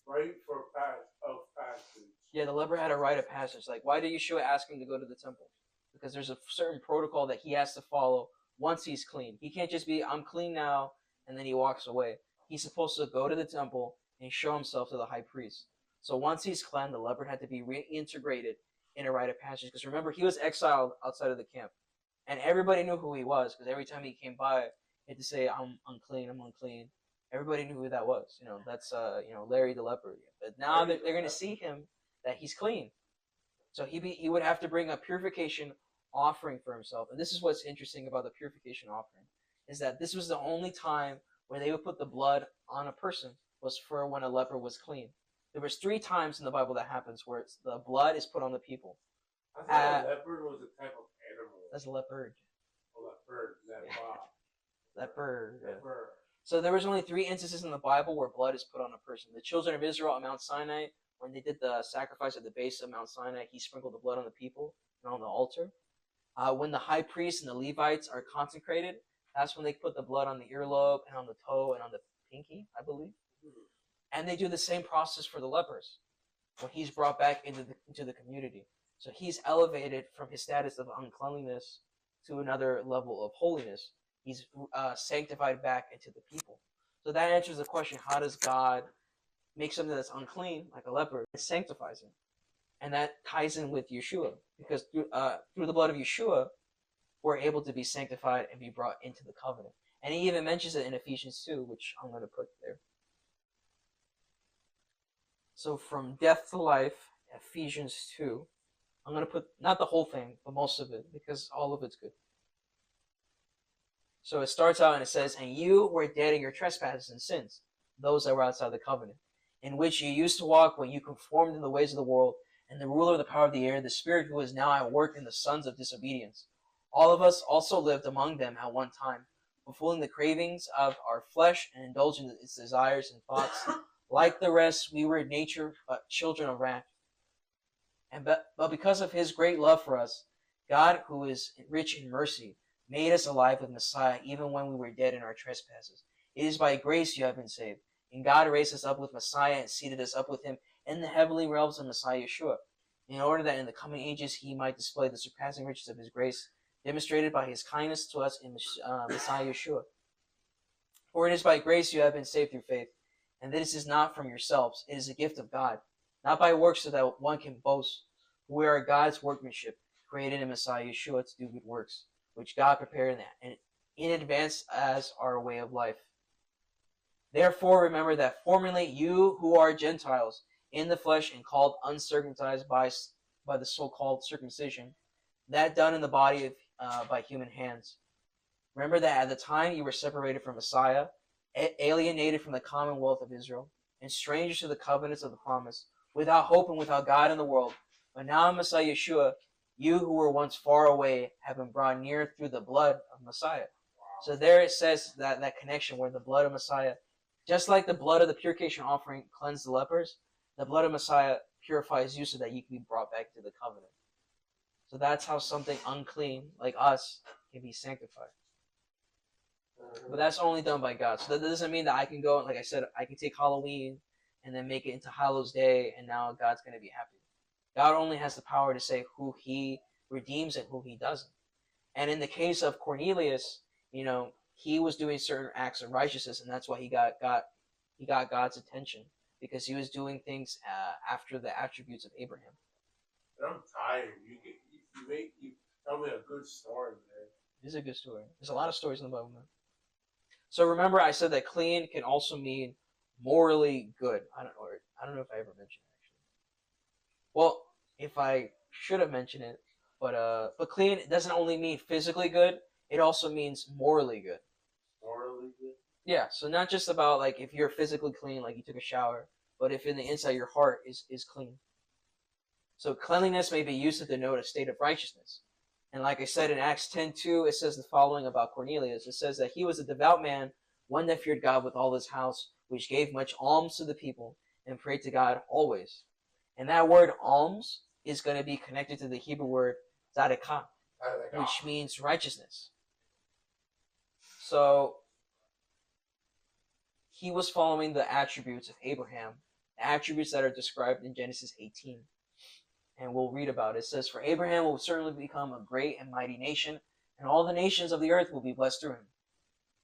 right for passage. Yeah, the leper had a rite of passage. Like, why did Yeshua ask him to go to the temple? Because there's a certain protocol that he has to follow once he's clean. He can't just be, I'm clean now, and then he walks away. He's supposed to go to the temple and show himself to the high priest. So once he's cleansed, the leper had to be reintegrated in a rite of passage. Because remember, he was exiled outside of the camp. And everybody knew who he was, because every time he came by, he had to say, I'm unclean, I'm unclean. Everybody knew who that was. That's Larry the leper. But now they're going to see him that he's clean. So he would have to bring a purification offering for himself. And this is what's interesting about the purification offering, is that this was the only time where they would put the blood on a person was for when a leper was clean. There was 3 times in the Bible that happens where the blood is put on the people. I thought a leopard was a type of animal. That's a leopard. Leopard. Leopard. So there was only 3 instances in the Bible where blood is put on a person. The children of Israel on Mount Sinai, when they did the sacrifice at the base of Mount Sinai, he sprinkled the blood on the people and on the altar. When the high priest and the Levites are consecrated, that's when they put the blood on the earlobe and on the toe and on the pinky, I believe. And they do the same process for the lepers when he's brought back into the community. So he's elevated from his status of uncleanliness to another level of holiness. He's sanctified back into the people. So that answers the question, how does God make something that's unclean, like a leper, and sanctifies him? And that ties in with Yeshua, because through the blood of Yeshua, we're able to be sanctified and be brought into the covenant. And he even mentions it in Ephesians 2, which I'm going to put there. So from death to life, Ephesians 2. I'm going to put, not the whole thing, but most of it, because all of it's good. So it starts out and it says, and you were dead in your trespasses and sins, those that were outside the covenant, in which you used to walk when you conformed in the ways of the world, and the ruler of the power of the air, the spirit who is now at work in the sons of disobedience. All of us also lived among them at one time, fulfilling the cravings of our flesh and indulging its desires and thoughts. Like the rest, we were in nature but children of wrath. But because of his great love for us, God, who is rich in mercy, made us alive with Messiah even when we were dead in our trespasses. It is by grace you have been saved. And God raised us up with Messiah and seated us up with him in the heavenly realms of Messiah Yeshua, in order that in the coming ages he might display the surpassing riches of his grace, demonstrated by his kindness to us in Messiah Yeshua. For it is by grace you have been saved through faith, and this is not from yourselves, it is a gift of God, not by works so that one can boast. We are God's workmanship, created in Messiah Yeshua to do good works, which God prepared in advance as our way of life. Therefore remember that formerly you who are Gentiles in the flesh and called uncircumcised by the so-called circumcision, that done in the body by human hands, Remember that at the time you were separated from Messiah, alienated from the commonwealth of Israel, and strangers to the covenants of the promise, without hope and without God in the world. But now in Messiah Yeshua, you who were once far away have been brought near through the blood of Messiah. So there it says that connection where the blood of Messiah, just like the blood of the purification offering cleansed the lepers, the blood of Messiah purifies you so that you can be brought back to the covenant. So that's how something unclean like us can be sanctified. But that's only done by God. So that doesn't mean that I can go, like I said, I can take Halloween and then make it into Hallows Day and now God's going to be happy. God only has the power to say who he redeems and who he doesn't. And in the case of Cornelius, he was doing certain acts of righteousness, and that's why he got God's attention, because he was doing things after the attributes of Abraham. And I'm tired. You tell me a good story, man. It is a good story. There's a lot of stories in the Bible, man. So remember, I said that clean can also mean morally good. I don't know if I ever mentioned it, actually. Well, if I should have mentioned it, but clean doesn't only mean physically good; it also means morally good. Morally good? Yeah. So not just about like if you're physically clean, like you took a shower, but if in the inside your heart is clean. So cleanliness may be used to denote a state of righteousness. And like I said in Acts 10:2, it says the following about Cornelius. It says that he was a devout man, one that feared God with all his house, which gave much alms to the people and prayed to God always. And that word alms is going to be connected to the Hebrew word tzedakah, which means righteousness. So he was following the attributes of Abraham, the attributes that are described in Genesis 18. And we'll read about it. It says, "For Abraham will certainly become a great and mighty nation, and all the nations of the earth will be blessed through him.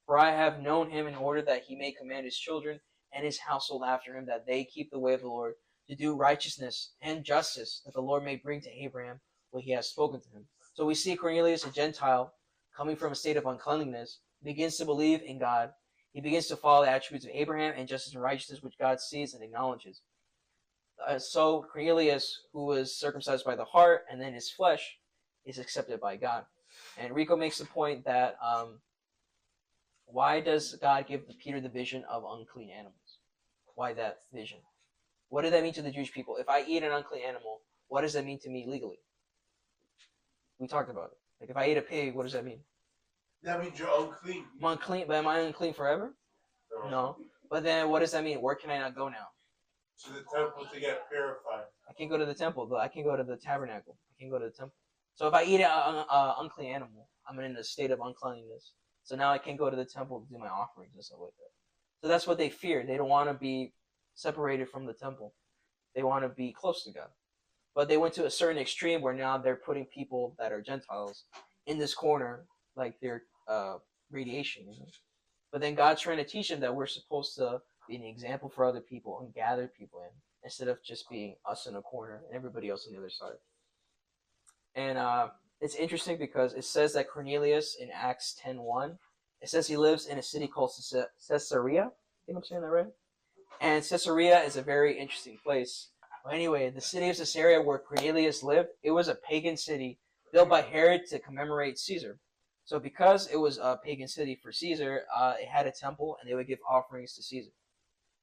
For I have known him in order that he may command his children and his household after him, that they keep the way of the Lord, to do righteousness and justice, that the Lord may bring to Abraham what he has spoken to him." So we see Cornelius, a Gentile, coming from a state of uncleanliness, begins to believe in God. He begins to follow the attributes of Abraham and justice and righteousness, which God sees and acknowledges. So Cornelius, who was circumcised by the heart and then his flesh, is accepted by God. And Rico makes the point that why does God give Peter the vision of unclean animals? Why that vision? What did that mean to the Jewish people? If I eat an unclean animal, what does that mean to me legally? We talked about it. Like if I eat a pig, what does that mean? That means you're unclean. I'm unclean, but am I unclean forever? No. But then what does that mean? Where can I not go now? To the temple to get purified. I can't go to the temple, but I can go to the tabernacle. I can go to the temple. So if I eat an unclean animal, I'm in a state of uncleanliness. So now I can't go to the temple to do my offerings and stuff like that. So that's what they fear. They don't want to be separated from the temple. They want to be close to God. But they went to a certain extreme where now they're putting people that are Gentiles in this corner, like they're radiation. But then God's trying to teach them that we're supposed to be an example for other people and gather people in, instead of just being us in a corner and everybody else on the other side. And it's interesting because it says that Cornelius in Acts 10:1, it says he lives in a city called Caesarea. I think I'm saying that right. And Caesarea is a very interesting place. Well, anyway, the city of Caesarea where Cornelius lived, it was a pagan city built by Herod to commemorate Caesar. So because it was a pagan city for Caesar, it had a temple and they would give offerings to Caesar.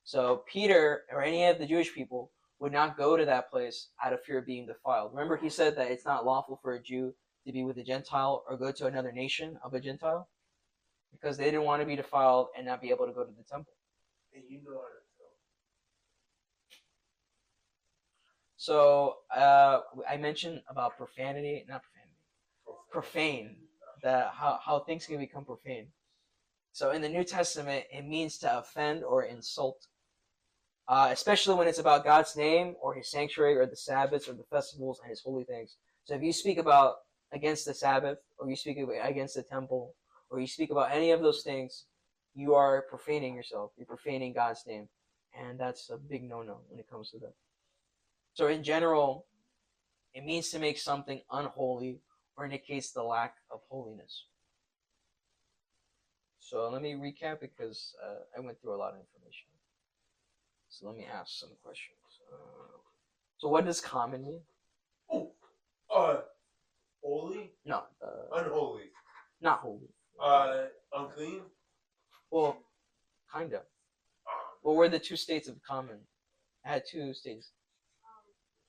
So Peter or any of the Jewish people would not go to that place out of fear of being defiled. Remember, he said that it's not lawful for a Jew to be with a Gentile or go to another nation of a Gentile, because they didn't want to be defiled and not be able to go to the temple. And you know how to tell. So I mentioned about profane, that how things can become profane. So in the New Testament, it means to offend or insult, especially when it's about God's name or his sanctuary or the Sabbaths or the festivals and his holy things. So if you speak about against the Sabbath, or you speak against the temple, or you speak about any of those things, you are profaning yourself. You're profaning God's name. And that's a big no-no when it comes to that. So in general, it means to make something unholy or indicates the lack of holiness. So let me recap because I went through a lot of information. So let me ask some questions. So what does common mean? Holy? No. Unholy. Not holy. Unclean. Well, kind of. What were the two states of common? It had two states.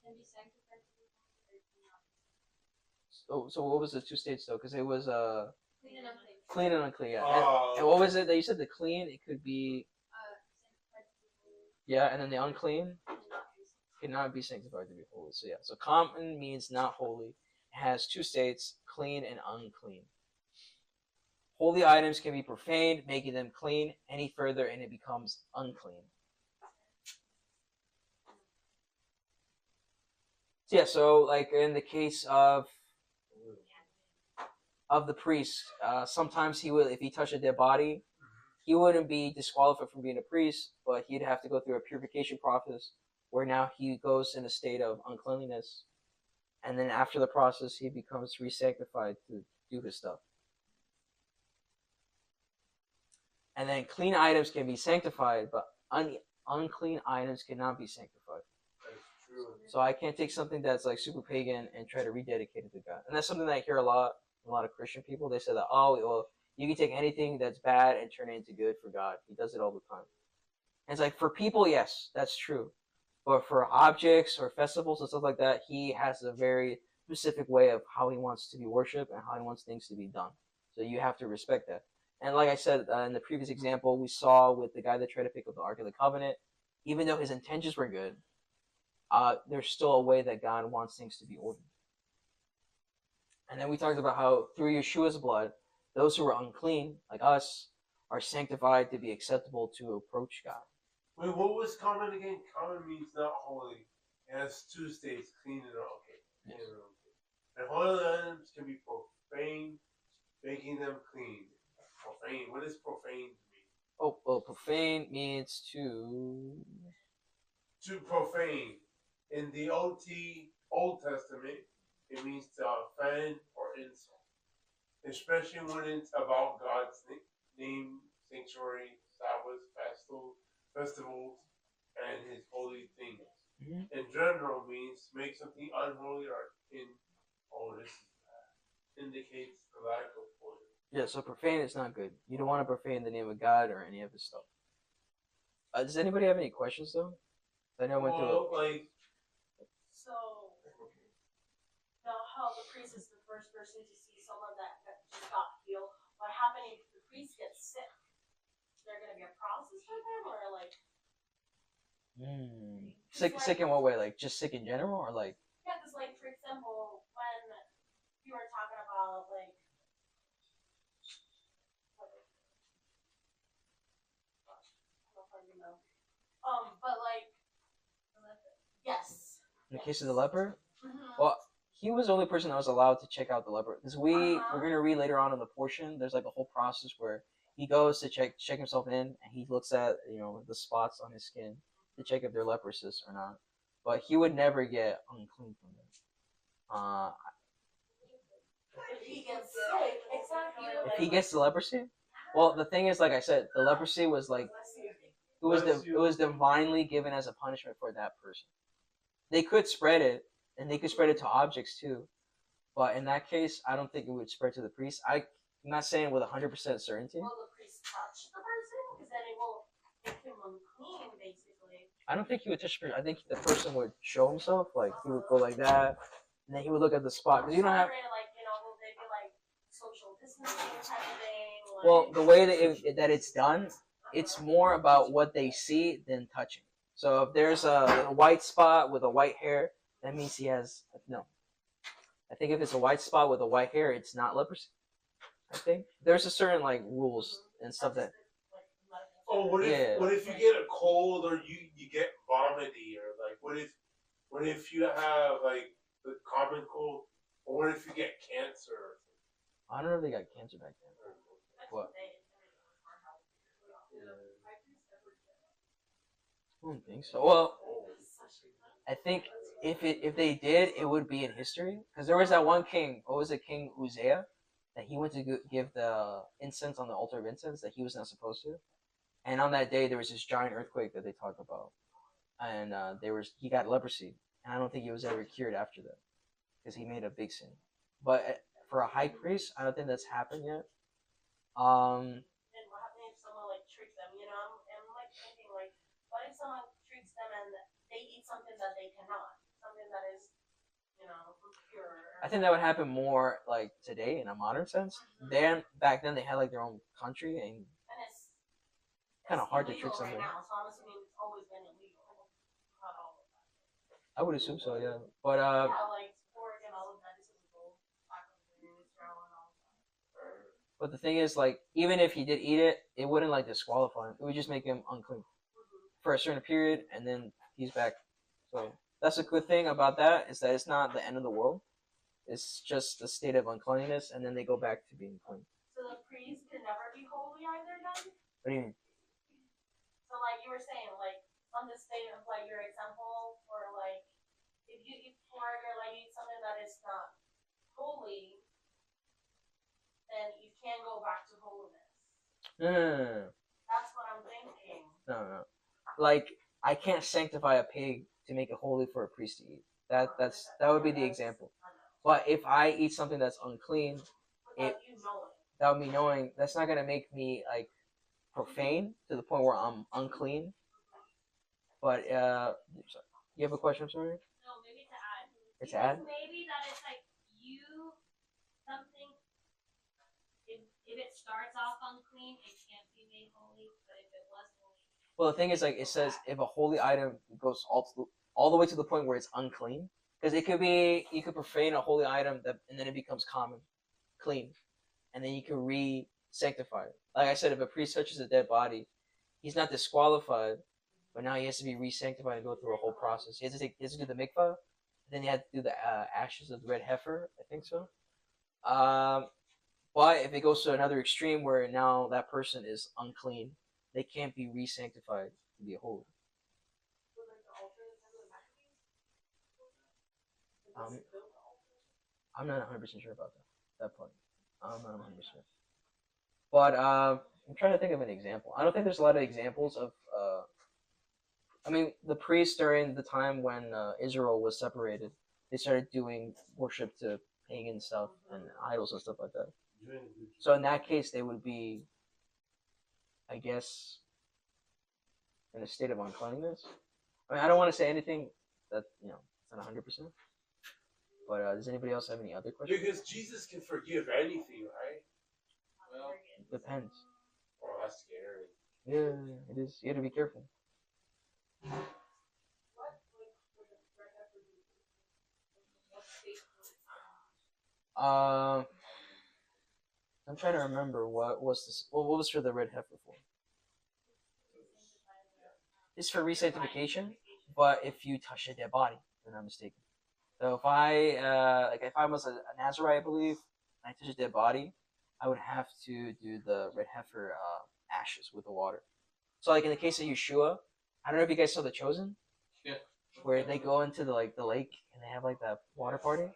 Can be sanctified to be holy or cannot. So what was the two states though? Because it was Clean and unclean. clean and unclean. Yeah. Oh, And what was it that you said? The clean, it could be Sanctified to be holy yeah, and then the unclean cannot be sanctified. cannot be sanctified to be holy. So yeah, so common means not holy. It has two states, clean and unclean. Holy items can be profaned, making them clean. Any further, and it becomes unclean. So yeah, so like in the case of the priest, sometimes he would, if he touched a dead body, he wouldn't be disqualified from being a priest, but he'd have to go through a purification process where now he goes in a state of uncleanliness, and then after the process, he becomes re-sanctified to do his stuff. And then clean items can be sanctified, but unclean items cannot be sanctified. that's true. So I can't take something that's like super pagan and try to rededicate it to God. And that's something that I hear a lot of Christian people. They say that, oh, well, you can take anything that's bad and turn it into good for God. He does it all the time. And it's like for people, yes, that's true. But for objects or festivals and stuff like that, he has a very specific way of how he wants to be worshipped and how he wants things to be done. So you have to respect that. And like I said in the previous example, we saw with the guy that tried to pick up the Ark of the Covenant, even though his intentions were good, there's still a way that God wants things to be ordered. And then we talked about how through Yeshua's blood, those who are unclean, like us, are sanctified to be acceptable to approach God. Wait, what was common again? Common means not holy. It has two states, clean and okay. Yes. And holy items can be profane, making them clean. Profane. What does profane mean? Oh, well, profane means to. To profane. In the Old Testament, it means to offend or insult, especially when it's about God's name, sanctuary, Sabbath, festivals, and His holy things. Mhm. In general, means make something unholy or this indicates the lack of holiness. Yeah, so profane is not good. You don't want to profane the name of God or any of his stuff. Does anybody have any questions though? I know I went through. Like, So, now how the priest is the first person to see someone that just got healed. What happened if the priest gets sick? Is there gonna be a process for them, or like? Sick in what way? Like just sick in general, or like? Yeah, because like for example, when you were talking about like. But like. Yes. In the case of the leper, Mm-hmm. well, he was the only person that was allowed to check out the leper because we're gonna read later on in the portion. There's like a whole process where he goes to check himself in, and he looks at the spots on his skin to check if they're leprous or not. But he would never get unclean from them. If he gets sick, exactly. If he gets the leprosy, well, the thing is, like I said, the leprosy was like it was divinely given as a punishment for that person. They could spread it, and they could spread it to objects too. But in that case, I don't think it would spread to the priest. I'm not saying with 100% certainty. Will the priest touch the person? Because then it will make him unclean, basically. I don't think he would touch the person. I think the person would show himself. Like, he would go like that, and then he would look at the spot. Because you don't have. Like, will they be like social distancing type of thing? Like... Well, the way that it's done, it's more about what they see than touching. So if there's a white spot with a white hair, that means he has no. I think if it's a white spot with a white hair, it's not leprosy. I think there's a certain like rules and stuff that. Oh, what if you get a cold or you get vomity, or like what if you have like the common cold, or what if you get cancer? I don't know if they got cancer back then. What? I don't think so. Well, I think if they did, it would be in history because there was that one king. What was it, King Uzziah? That he went to give the incense on the altar of incense that he was not supposed to. And on that day, there was this giant earthquake that they talk about, and he got leprosy, and I don't think he was ever cured after that because he made a big sin. But for a high priest, I don't think that's happened yet. And what happens if someone like tricks them? You know, I'm like thinking like, what if someone tricks them and they eat something that they cannot, something that is, you know, pure. I think that would happen more like today in a modern sense. Then back then they had like their own country and And it's kind of hard to trick illegal right somebody. now, so I'm assuming it's always been illegal. Not all of that. I would assume so, yeah. But Yeah, like pork and all of that is illegal. Tacos in Israel and all of that. but the thing is, like, even if he did eat it, it wouldn't like disqualify him. It would just make him unclean for a certain period, and then he's back. So that's a good thing about that is that it's not the end of the world. It's just a state of uncleanness, and then they go back to being clean. So the priest can never be holy either then? What do you mean? So like you were saying, like on the state of like your example, or like if you eat pork or like eat something that is not holy, then you can't go back to holiness. No. That's what I'm thinking. No. Like I can't sanctify a pig to make it holy for a priest to eat. That would be the example. But if I eat something that's unclean, Without you knowing. without me knowing, that's not gonna make me like profane to the point where I'm unclean. But you have a question, I'm sorry? No, maybe to add. It's add? Maybe that it's like you something. If it starts off unclean, it can't be made holy. But if it was holy, Well, the thing is, like it says, if a holy item goes all the way to the point where it's unclean, because it could be you could profane a holy item that, and then it becomes common, clean, and then you can re-sanctify it. Like I said, if a priest touches a dead body, he's not disqualified, but now he has to be re-sanctified and go through a whole process. He has to do the mikvah, then he had to do the ashes of the red heifer. I think so. But if it goes to another extreme where now that person is unclean, they can't be re-sanctified to be holy. I'm not 100% sure about that part. I'm not 100%. But I'm trying to think of an example. I don't think there's a lot of examples of. I mean, the priests during the time when Israel was separated, they started doing worship to pagan stuff and idols and stuff like that. So in that case, they would be, I guess, in a state of uncleanness. I mean, I don't want to say anything that it's not 100%. But does anybody else have any other questions? Because Jesus can forgive anything, right? Well, Depends. Oh, that's scary. Yeah, it is. You got to be careful. I'm trying to remember what was this. What was for the red heifer for? It's for resanctification, but if you touch a dead body, then I'm mistaken. So if I was a Nazarite, I believe, and I touch a dead body, I would have to do the red heifer ashes with the water. So like in the case of Yeshua, I don't know if you guys saw The Chosen. Yeah. Where they go into the lake and they have like that water party. yeah.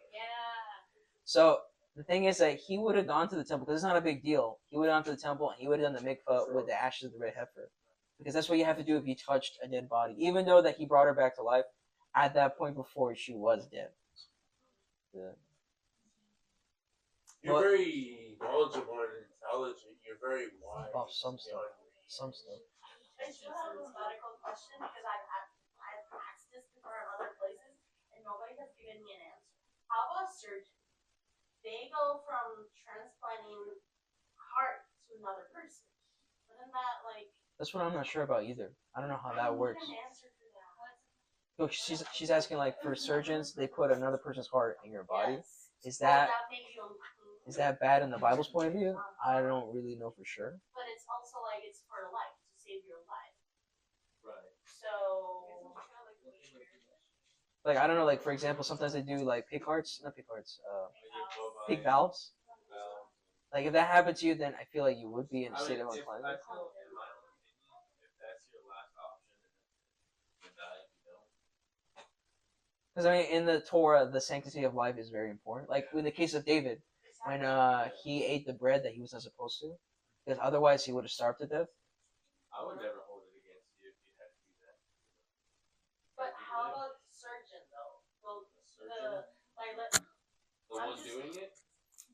So the thing is that he would have gone to the temple because it's not a big deal. He would have gone to the temple and he would have done the mikvah with the ashes of the red heifer, because that's what you have to do if you touched a dead body. Even though that he brought her back to life at that point before she was dead. Yeah. You're very knowledgeable and intelligent. You're very wise. Oh, some stuff. Some stuff. I still have a medical question because I've asked this before in other places and nobody has given me an answer. How about surgeons? They go from transplanting heart to another person. Wouldn't that like? That's what I'm not sure about either. I don't know how that works. I need an answer for that. Look, she's asking like for surgeons, they put another person's heart in your body. Yes. Is Would that make you unclean? is that bad in the Bible's point of view? I don't really know for sure. But it's also like it's for life, to save your life. right. So Like I don't know, like for example, sometimes they do like pig valves. Like if that happened to you, then I feel like you would be in a state of I uncleanness. feel, in my own opinion, if that's your last option, and you die if you don't. Because I mean, in the Torah, the sanctity of life is very important. Like in the case of David, when he ate the bread that he was not supposed to, because otherwise he would have starved to death. I would never hold it against you if you had to do that. but how about surgeon though? Well, Surgeon? the like The one doing it?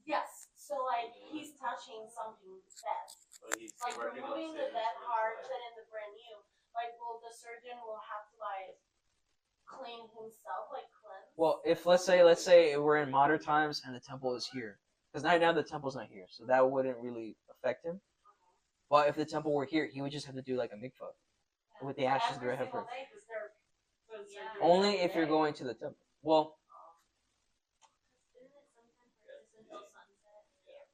yes. So like he's touching something dead. But he's Like working on removing the saving dead so part, it's put in the brand new. Like will the surgeon will have to like clean himself, like cleanse? Well, if let's say we're in modern times and the temple is here, because right now the temple's not here, so that wouldn't really affect him. But if the temple were here, he would just have to do like a mikvah with the ashes of the Every heifer. single day, 'cause they're Yeah. Only if you're going to the temple. Well, Isn't it sometimes just until sunset?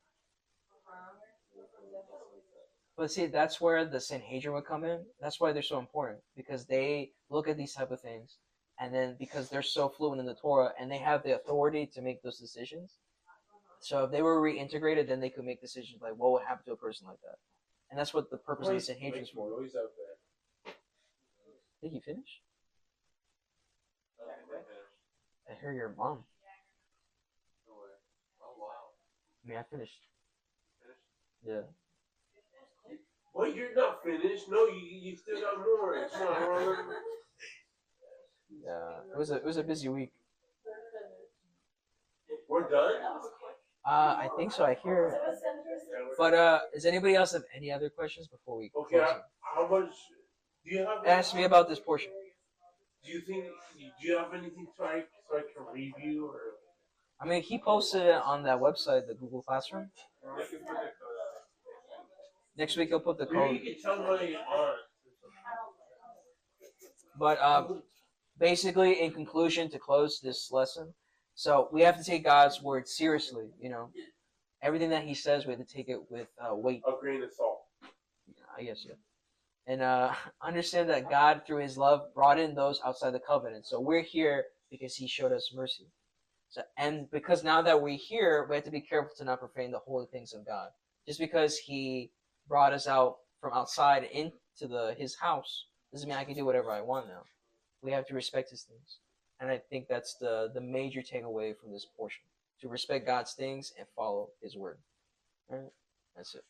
but see, that's where the Sanhedrin would come in. That's why they're so important because they look at these type of things, and then because they're so fluent in the Torah and they have the authority to make those decisions. So if they were reintegrated, then they could make decisions like what would happen to a person like that, and that's what the purpose of the Sanhedrin is for. Noise out there. Did you finish? Okay, I hear your mom. no way. Oh wow. I mean, I finished. Finished? Yeah. Well, you're not finished. No, you still got more. Come on. Yeah. It was a busy week. We're done? I think so. I hear. But does anybody else have any other questions before we Okay, close it? how much do you have? Ask me about this portion. Do you have anything so I can review or? I mean, he posted it on that website, the Google Classroom. I can put the code out. Next week he'll put the Maybe code. you can tell my aunt. But basically, in conclusion, to close this lesson, so we have to take God's word seriously. You know, everything that He says, we have to take it with weight. A grain of salt. I guess, yeah. And understand that God, through His love, brought in those outside the covenant. So we're here because He showed us mercy. So, and because now that we're here, we have to be careful to not profane the holy things of God. Just because He brought us out from outside into His house doesn't mean I can do whatever I want now. We have to respect His things. And I think that's the major takeaway from this portion. To respect God's things and follow His word. All right? That's it.